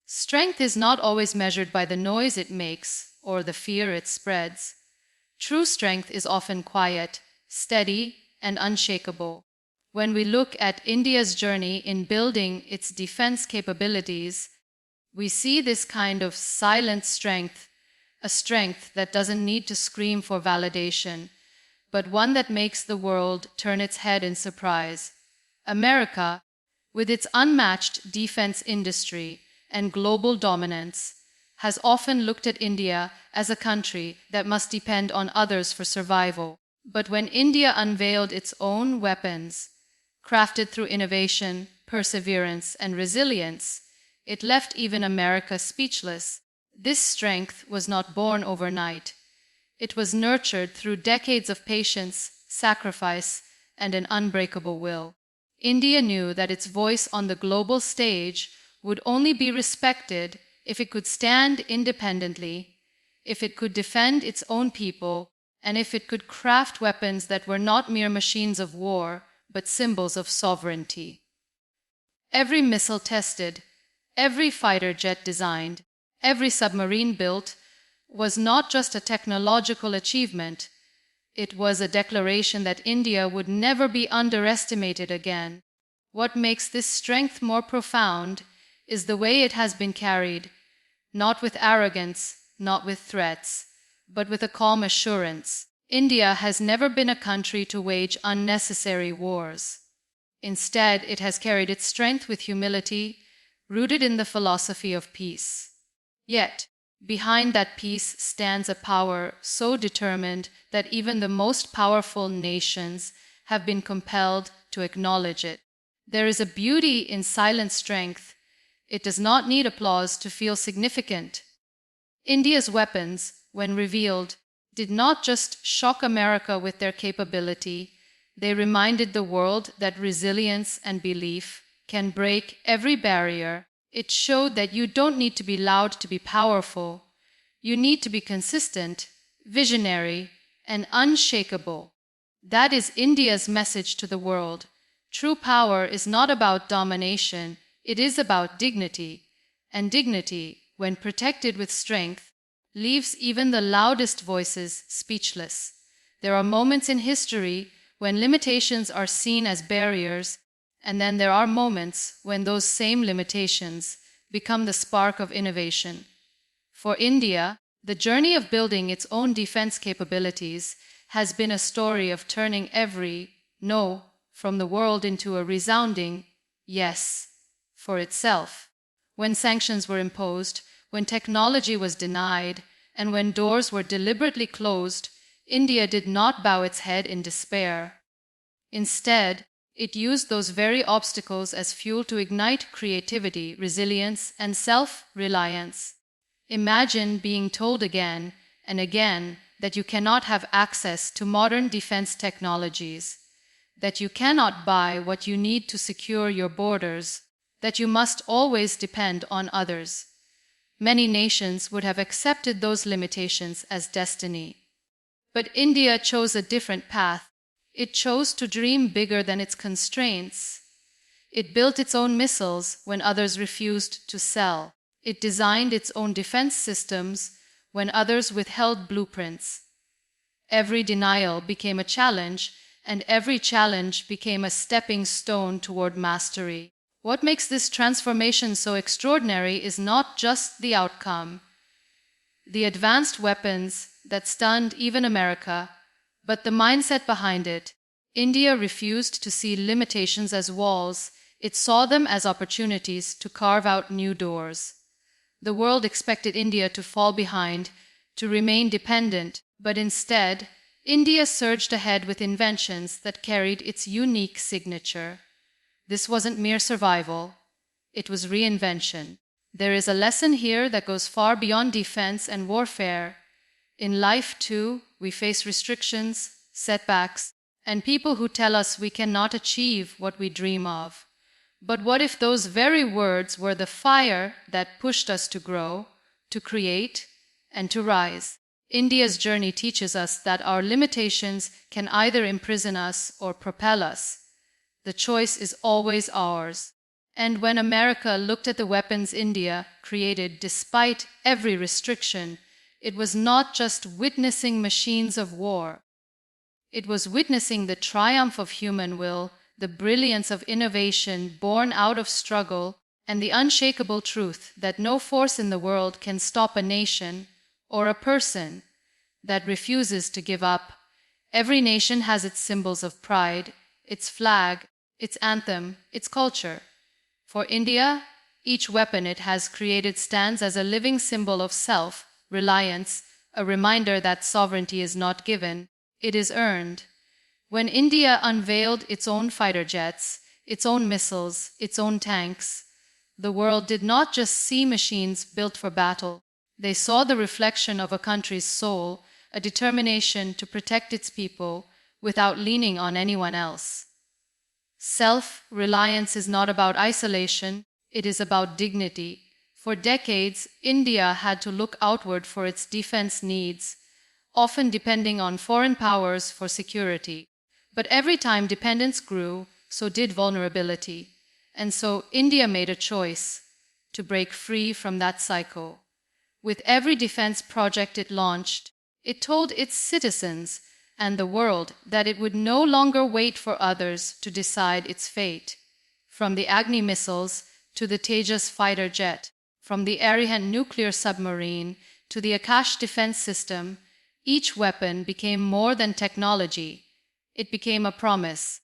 Strength is not always measured by the noise it makes or the fear it spreads. True strength is often quiet, steady, and unshakable. When we look at India's journey in building its defense capabilities, we see this kind of silent strength, a strength that doesn't need to scream for validation, but one that makes the world turn its head in surprise. America, with its unmatched defense industry and global dominance, has often looked at India as a country that must depend on others for survival. But when India unveiled its own weapons, crafted through innovation, perseverance, and resilience, it left even America speechless. This strength was not born overnight. It was nurtured through decades of patience, sacrifice, and an unbreakable will. India knew that its voice on the global stage would only be respected if it could stand independently, if it could defend its own people, and if it could craft weapons that were not mere machines of war, but symbols of sovereignty. Every missile tested, every fighter jet designed, every submarine built was not just a technological achievement, it was a declaration that India would never be underestimated again. What makes this strength more profound is the way it has been carried, not with arrogance, not with threats, but with a calm assurance. India has never been a country to wage unnecessary wars. Instead, it has carried its strength with humility, rooted in the philosophy of peace. Yet, behind that peace stands a power so determined that even the most powerful nations have been compelled to acknowledge it. There is a beauty in silent strength. It does not need applause to feel significant. India's weapons, when revealed, did not just shock America with their capability, they reminded the world that resilience and belief can break every barrier. It showed that you don't need to be loud to be powerful. You need to be consistent, visionary, and unshakable. That is India's message to the world. True power is not about domination, it is about dignity. And dignity, when protected with strength, leaves even the loudest voices speechless. There are moments in history when limitations are seen as barriers, and then there are moments when those same limitations become the spark of innovation. For India, the journey of building its own defense capabilities has been a story of turning every no from the world into a resounding yes for itself. When sanctions were imposed, when technology was denied, and when doors were deliberately closed, India did not bow its head in despair. Instead, it used those very obstacles as fuel to ignite creativity, resilience, and self-reliance. Imagine being told again and again that you cannot have access to modern defense technologies, that you cannot buy what you need to secure your borders, that you must always depend on others. Many nations would have accepted those limitations as destiny. But India chose a different path. It chose to dream bigger than its constraints. It built its own missiles when others refused to sell. It designed its own defense systems when others withheld blueprints. Every denial became a challenge, and every challenge became a stepping stone toward mastery. What makes this transformation so extraordinary is not just the outcome, the advanced weapons that stunned even America, but the mindset behind it. India refused to see limitations as walls, it saw them as opportunities to carve out new doors. The world expected India to fall behind, to remain dependent, but instead, India surged ahead with inventions that carried its unique signature. This wasn't mere survival, it was reinvention. There is a lesson here that goes far beyond defense and warfare. In life, too, we face restrictions, setbacks, and people who tell us we cannot achieve what we dream of. But what if those very words were the fire that pushed us to grow, to create, and to rise? India's journey teaches us that our limitations can either imprison us or propel us. The choice is always ours. And when America looked at the weapons India created despite every restriction, it was not just witnessing machines of war. It was witnessing the triumph of human will, the brilliance of innovation born out of struggle, and the unshakable truth that no force in the world can stop a nation or a person that refuses to give up. Every nation has its symbols of pride, its flag, its anthem, its culture. For India, each weapon it has created stands as a living symbol of self-reliance, a reminder that sovereignty is not given, it is earned. When India unveiled its own fighter jets, its own missiles, its own tanks, the world did not just see machines built for battle. They saw the reflection of a country's soul, a determination to protect its people without leaning on anyone else. Self-reliance is not about isolation, it is about dignity. For decades, India had to look outward for its defense needs, often depending on foreign powers for security. But every time dependence grew, so did vulnerability. And so India made a choice to break free from that cycle. With every defense project it launched, it told its citizens and the world that it would no longer wait for others to decide its fate. From the Agni missiles to the Tejas fighter jet, from the Arihant nuclear submarine to the Akash defense system, each weapon became more than technology. It became a promise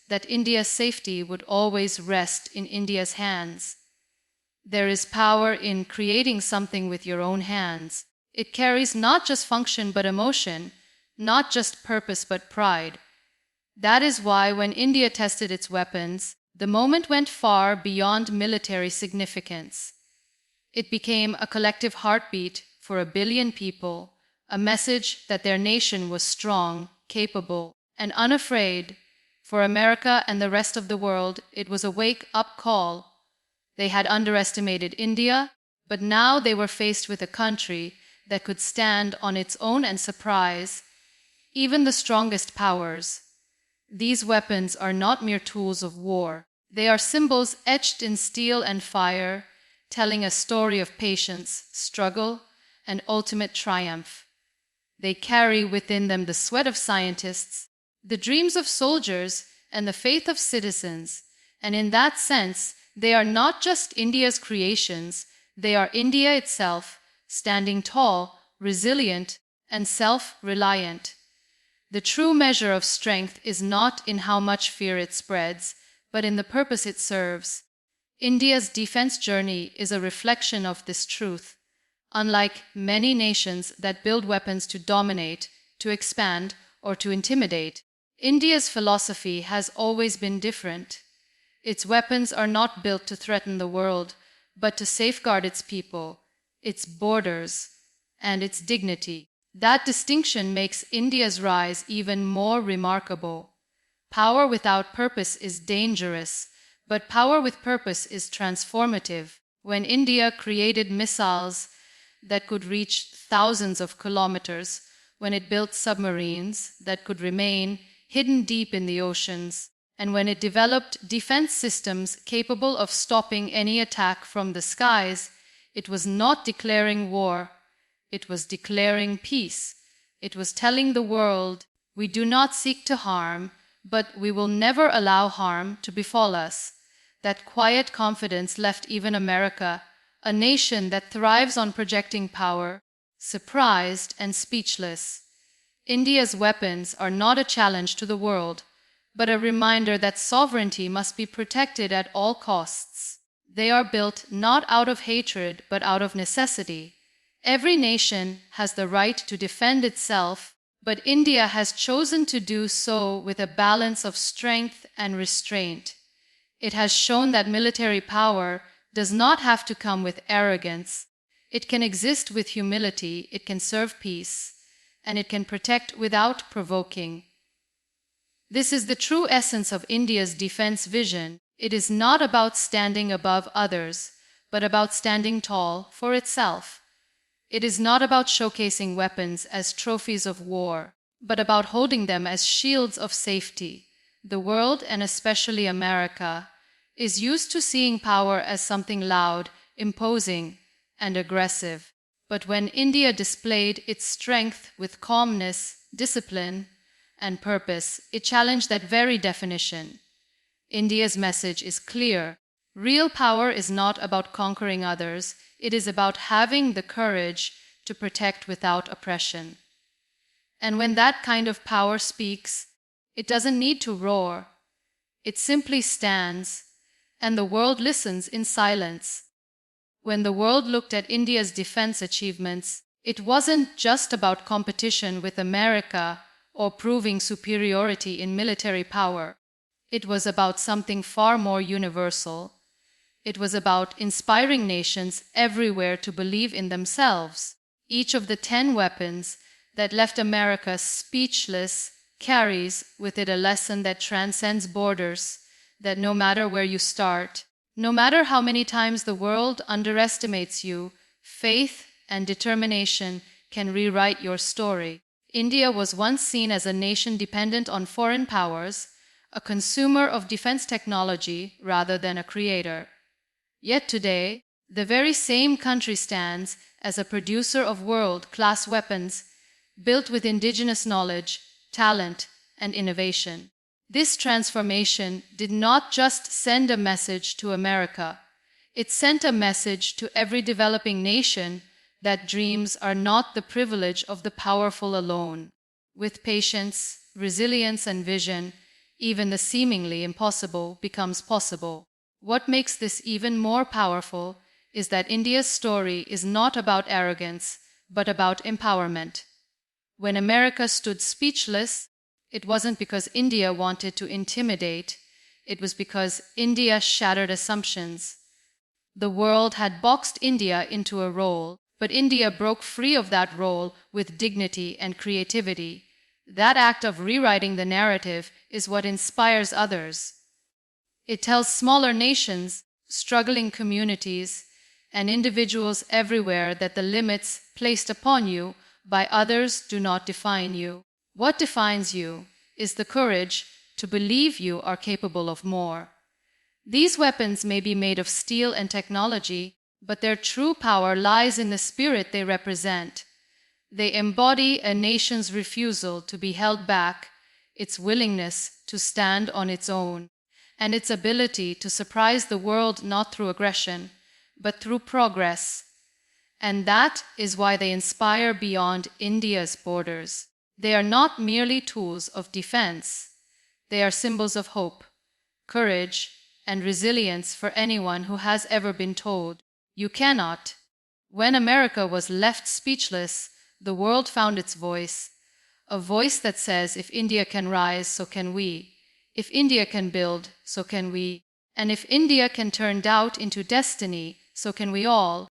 that India's safety would always rest in India's hands. There is power in creating something with your own hands. It carries not just function but emotion, not just purpose but pride. That is why when India tested its weapons, the moment went far beyond military significance. It became a collective heartbeat for 1 billion people, a message that their nation was strong, capable, and unafraid. For America and the rest of the world, it was a wake-up call. They had underestimated India, but now they were faced with a country that could stand on its own and surprise even the strongest powers. These weapons are not mere tools of war. They are symbols etched in steel and fire, telling a story of patience, struggle, and ultimate triumph. They carry within them the sweat of scientists, the dreams of soldiers, and the faith of citizens. And in that sense, they are not just India's creations, they are India itself, standing tall, resilient, and self-reliant. The true measure of strength is not in how much fear it spreads, but in the purpose it serves. India's defense journey is a reflection of this truth. Unlike many nations that build weapons to dominate, to expand, or to intimidate, India's philosophy has always been different. Its weapons are not built to threaten the world, but to safeguard its people, its borders, and its dignity. That distinction makes India's rise even more remarkable. Power without purpose is dangerous, but power with purpose is transformative. When India created missiles that could reach thousands of kilometers, when it built submarines that could remain hidden deep in the oceans, and when it developed defense systems capable of stopping any attack from the skies, it was not declaring war. It was declaring peace. It was telling the world, we do not seek to harm, but we will never allow harm to befall us. That quiet confidence left even America, a nation that thrives on projecting power, surprised and speechless. India's weapons are not a challenge to the world, but a reminder that sovereignty must be protected at all costs. They are built not out of hatred, but out of necessity. Every nation has the right to defend itself, but India has chosen to do so with a balance of strength and restraint. It has shown that military power does not have to come with arrogance. It can exist with humility, it can serve peace, and it can protect without provoking. This is the true essence of India's defense vision. It is not about standing above others, but about standing tall for itself. It is not about showcasing weapons as trophies of war, but about holding them as shields of safety. The world, and especially America, is used to seeing power as something loud, imposing, and aggressive. But when India displayed its strength with calmness, discipline, and purpose, it challenged that very definition. India's message is clear. Real power is not about conquering others, it is about having the courage to protect without oppression. And when that kind of power speaks, it doesn't need to roar. It simply stands, and the world listens in silence. When the world looked at India's defense achievements, it wasn't just about competition with America or proving superiority in military power. It was about something far more universal. It was about inspiring nations everywhere to believe in themselves. Each of the 10 weapons that left America speechless carries with it a lesson that transcends borders, that no matter where you start, no matter how many times the world underestimates you, faith and determination can rewrite your story. India was once seen as a nation dependent on foreign powers, a consumer of defense technology rather than a creator. Yet today, the very same country stands as a producer of world-class weapons built with indigenous knowledge, talent, and innovation. This transformation did not just send a message to America, it sent a message to every developing nation that dreams are not the privilege of the powerful alone. With patience, resilience, and vision, even the seemingly impossible becomes possible. What makes this even more powerful is that India's story is not about arrogance, but about empowerment. When America stood speechless, it wasn't because India wanted to intimidate, it was because India shattered assumptions. The world had boxed India into a role, but India broke free of that role with dignity and creativity. That act of rewriting the narrative is what inspires others. It tells smaller nations, struggling communities, and individuals everywhere that the limits placed upon you by others do not define you. What defines you is the courage to believe you are capable of more. These weapons may be made of steel and technology, but their true power lies in the spirit they represent. They embody a nation's refusal to be held back, its willingness to stand on its own, and its ability to surprise the world not through aggression, but through progress. And that is why they inspire beyond India's borders. They are not merely tools of defense. They are symbols of hope, courage, and resilience for anyone who has ever been told, "You cannot." When America was left speechless, the world found its voice, a voice that says, if India can rise, so can we. If India can build, so can we. And if India can turn doubt into destiny, so can we all.